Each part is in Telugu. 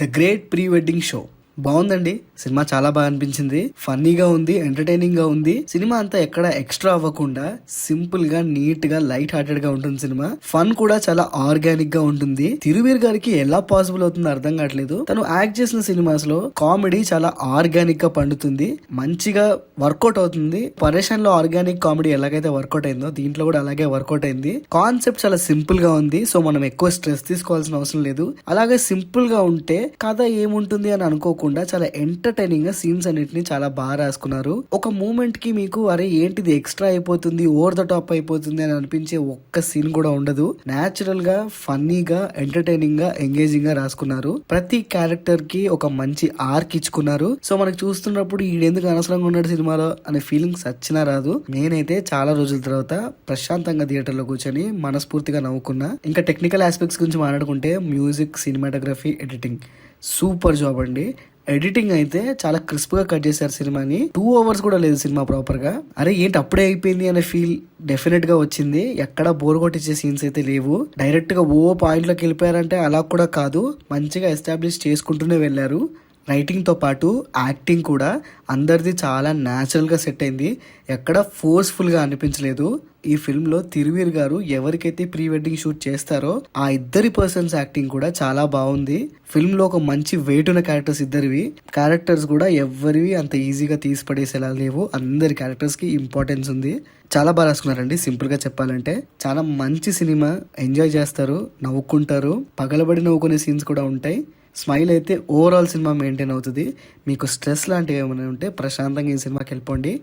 The great pre wedding show బాగుందండి. సినిమా చాలా బాగా అనిపించింది. ఫన్నీగా ఉంది, ఎంటర్టైనింగ్ గా ఉంది. సినిమా అంతా ఎక్కడ ఎక్స్ట్రా అవ్వకుండా సింపుల్ గా, నీట్ గా, లైట్ హార్టెడ్ గా ఉంటుంది సినిమా. ఫన్ కూడా చాలా ఆర్గానిక్ గా ఉంటుంది. తిరువీర్ గారికి ఎలా పాసిబుల్ అవుతుందో అర్థం కావట్లేదు. తను యాక్ట్ చేసిన సినిమాస్ లో కామెడీ చాలా ఆర్గానిక్ గా పండుతుంది, మంచిగా వర్కౌట్ అవుతుంది. పరేషన్ లో ఆర్గానిక్ కామెడీ ఎలాగైతే వర్కౌట్ అయిందో దీంట్లో కూడా అలాగే వర్కౌట్ అయింది. కాన్సెప్ట్ చాలా సింపుల్ గా ఉంది. సో మనం ఎక్కువ స్ట్రెస్ తీసుకోవాల్సిన అవసరం లేదు. అలాగే సింపుల్ గా ఉంటే కథ ఏముంటుంది అని అనుకోకుండా చాలా ఎంటర్టైనింగ్ గా సీన్స్ అన్నిటిని చాలా బాగా రాసుకున్నారు. ఒక మూమెంట్ కి మీకు అరే ఏంటిది ఎక్స్ట్రా అయిపోతుంది, ఓవర్ ద టాప్ అయిపోతుంది అని అనిపించే ఒక్క సీన్ కూడా ఉండదు. నేచురల్ గా, ఫన్నీగా, ఎంటర్టైనింగ్ గా, ఎంగేజింగ్ గా రాసుకున్నారు. ప్రతి క్యారెక్టర్ కి ఒక మంచి ఆర్క్ ఇచ్చుకున్నారు. సో మనకి చూస్తున్నప్పుడు ఈడెందుకు అనవసరంగా ఉన్నాడు సినిమాలో అనే ఫీలింగ్ సచ్చినా రాదు. నేనైతే చాలా రోజుల తర్వాత ప్రశాంతంగా థియేటర్ లో కూర్చొని మనస్ఫూర్తిగా నవ్వుకున్నా. ఇంకా టెక్నికల్ ఆస్పెక్ట్స్ గురించి మాట్లాడుకుంటే music, cinematography, editing super job అండి. ఎడిటింగ్ అయితే చాలా క్రిస్ప్ గా కట్ చేశారు సినిమాని. 2 hours కూడా లేదు సినిమా ప్రాపర్ గా. అరే ఏంటి అప్పుడే అయిపోయింది అనే ఫీల్ డెఫినెట్ గా వచ్చింది. ఎక్కడ బోర్ కొట్టించే సీన్స్ అయితే లేవు. డైరెక్ట్ గా పాయింట్ లోకి వెళ్ళిపోయారంటే అలా కూడా కాదు, మంచిగా ఎస్టాబ్లిష్ చేసుకుంటూనే వెళ్ళారు. రైటింగ్ తో పాటు యాక్టింగ్ కూడా అందరిది చాలా న్యాచురల్ గా సెట్ అయింది. ఎక్కడ ఫోర్స్ఫుల్ గా అనిపించలేదు. ఈ ఫిల్మ్ లో తిరువీర్ గారు ఎవరికైతే ప్రీ వెడ్డింగ్ షూట్ చేస్తారో ఆ ఇద్దరి పర్సన్స్ యాక్టింగ్ కూడా చాలా బాగుంది. ఫిల్మ్ లో ఒక మంచి వెయిట్ ఉన్న క్యారెక్టర్స్ ఇద్దరివి. క్యారెక్టర్స్ కూడా ఎవరివి అంత ఈజీగా తీసి పడేసేలా లేవు. అందరి క్యారెక్టర్స్ కి ఇంపార్టెన్స్ ఉంది. చాలా బాగా రాసుకున్నారండి. సింపుల్ గా చెప్పాలంటే చాలా మంచి సినిమా. ఎంజాయ్ చేస్తారు, నవ్వుకుంటారు, పగలబడి నవ్వుకునే సీన్స్ కూడా ఉంటాయి. స్మైల్ అయితే ఓవరాల్ సినిమా మెయింటైన్ అవుతుంది. మీకు స్ట్రెస్ లాంటివి ఏమైనా ఉంటే ప్రశాంతంగా ఈ సినిమాకి వెళ్ళిపోండి.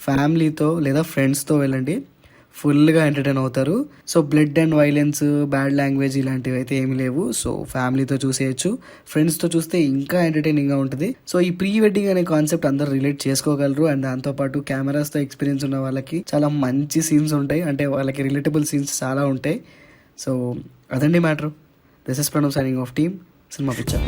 ఫ్యామిలీతో లేదా ఫ్రెండ్స్తో వెళ్ళండి, ఫుల్గా ఎంటర్టైన్ అవుతారు. So blood and violence, bad language ఇలాంటివి అయితే ఏమీ లేవు. సో ఫ్యామిలీతో చూసేయచ్చు, ఫ్రెండ్స్తో చూస్తే ఇంకా ఎంటర్టైనింగ్గా ఉంటుంది. సో ఈ ప్రీ వెడ్డింగ్ అనే కాన్సెప్ట్ అందరూ రిలేట్ చేసుకోగలరు. అండ్ దాంతోపాటు కెమెరాస్తో ఎక్స్పీరియన్స్ ఉన్న వాళ్ళకి చాలా మంచి సీన్స్ ఉంటాయి. అంటే వాళ్ళకి రిలేటబుల్ సీన్స్ చాలా ఉంటాయి. సో అదండి matter. This is Pranav signing off team cinema picture.